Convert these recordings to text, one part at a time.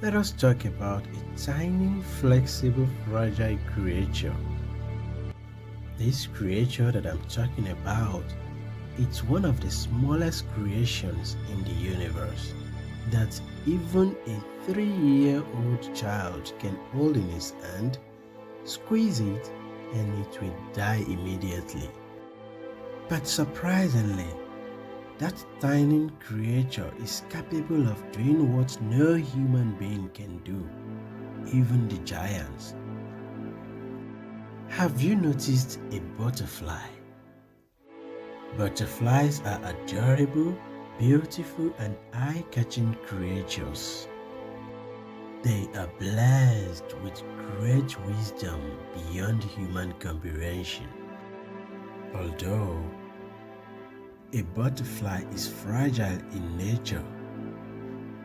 let us talk about a tiny, flexible, fragile creature. This creature that I'm talking about, it's one of the smallest creations in the universe that even a 3-year-old child can hold in his hand, squeeze it, and it will die immediately. But surprisingly, that tiny creature is capable of doing what no human being can do, even the giants. Have you noticed a butterfly? Butterflies are adorable, beautiful, and eye-catching creatures. They are blessed with great wisdom beyond human comprehension. Although a butterfly is fragile in nature,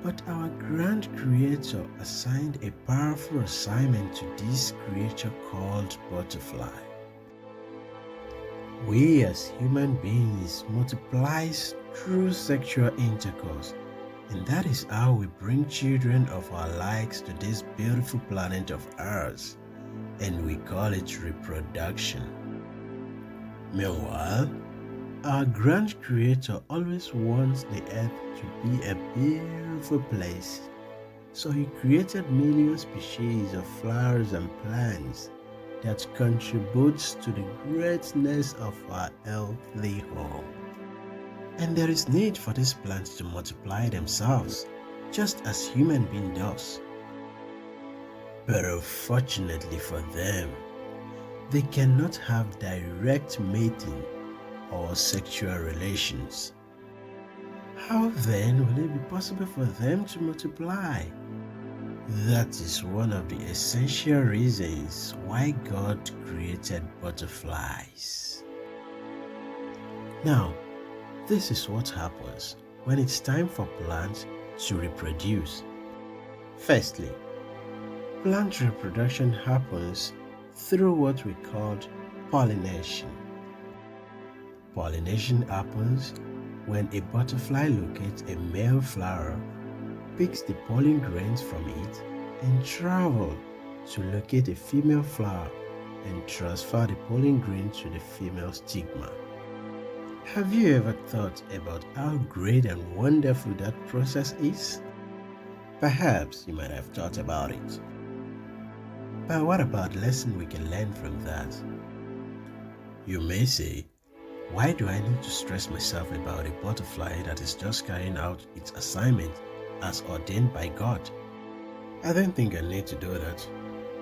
but our grand creator assigned a powerful assignment to this creature called butterfly. We as human beings multiplies through sexual intercourse, and that is how we bring children of our likes to this beautiful planet of ours, and we call it reproduction. Meanwhile, our grand creator always wants the earth to be a beautiful place, so he created million species of flowers and plants that contributes to the greatness of our earthly home. And there is need for these plants to multiply themselves, just as human being does. But unfortunately for them, they cannot have direct mating or sexual relations. How then will it be possible for them to multiply? That is one of the essential reasons why God created butterflies. Now, this is what happens when it's time for plants to reproduce. Firstly, plant reproduction happens through what we call pollination. Pollination happens when a butterfly locates a male flower, picks the pollen grains from it, and travels to locate a female flower and transfer the pollen grain to the female stigma. Have you ever thought about how great and wonderful that process is? Perhaps you might have thought about it. But what about the lesson we can learn from that? You may say, why do I need to stress myself about a butterfly that is just carrying out its assignment as ordained by God? I don't think I need to do that.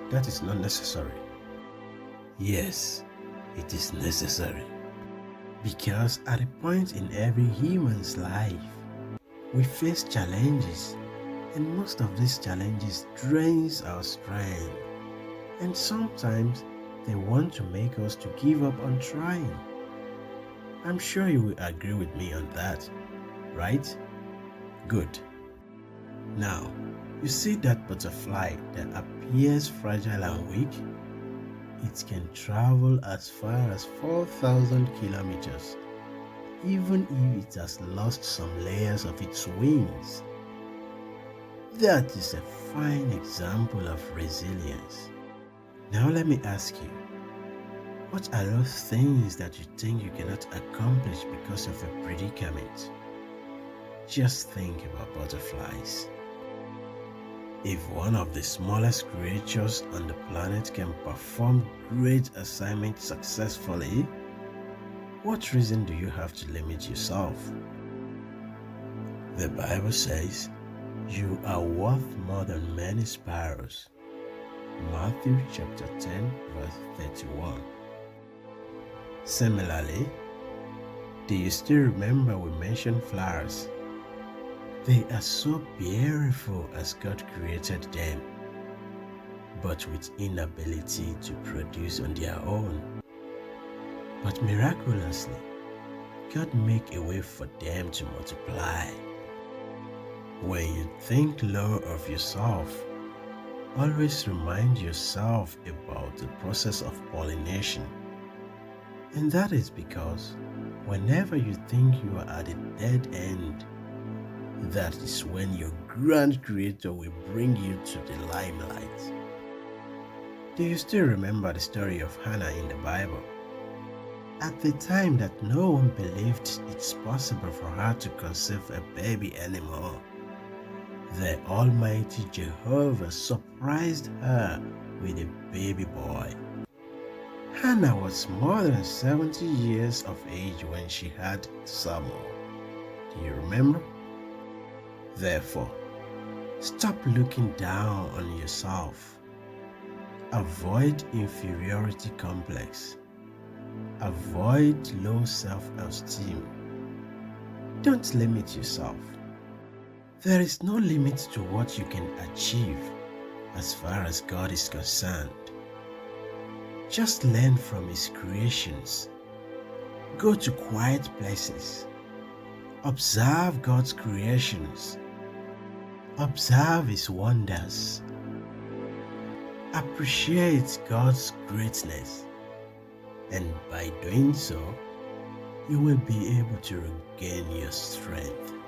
That is not necessary. Yes, it is necessary. Because at a point in every human's life, we face challenges, and most of these challenges drains our strength. And sometimes they want to make us to give up on trying. I'm sure you will agree with me on that, right? Good. Now, you see that butterfly that appears fragile and weak? It can travel as far as 4,000 kilometers, even if it has lost some layers of its wings. That is a fine example of resilience. Now let me ask you, what are those things that you think you cannot accomplish because of a predicament? Just think about butterflies. If one of the smallest creatures on the planet can perform great assignments successfully, what reason do you have to limit yourself? The Bible says, you are worth more than many sparrows. Matthew chapter 10 verse 31. Similarly, do you still remember we mentioned flowers? They are so beautiful as God created them, but with inability to produce on their own. But miraculously, God make a way for them to multiply. When you think low of yourself, always remind yourself about the process of pollination. And that is because whenever you think you are at a dead end, that is when your grand creator will bring you to the limelight. Do you still remember the story of Hannah in the Bible? At the time that no one believed it's possible for her to conceive a baby anymore, the Almighty Jehovah surprised her with a baby boy. Hannah was more than 70 years of age when she had Samuel. Do you remember? Therefore, stop looking down on yourself. Avoid inferiority complex. Avoid low self-esteem. Don't limit yourself. There is no limit to what you can achieve as far as God is concerned. Just learn from His creations. Go to quiet places. Observe God's creations. Observe His wonders. Appreciate God's greatness. And by doing so, you will be able to regain your strength.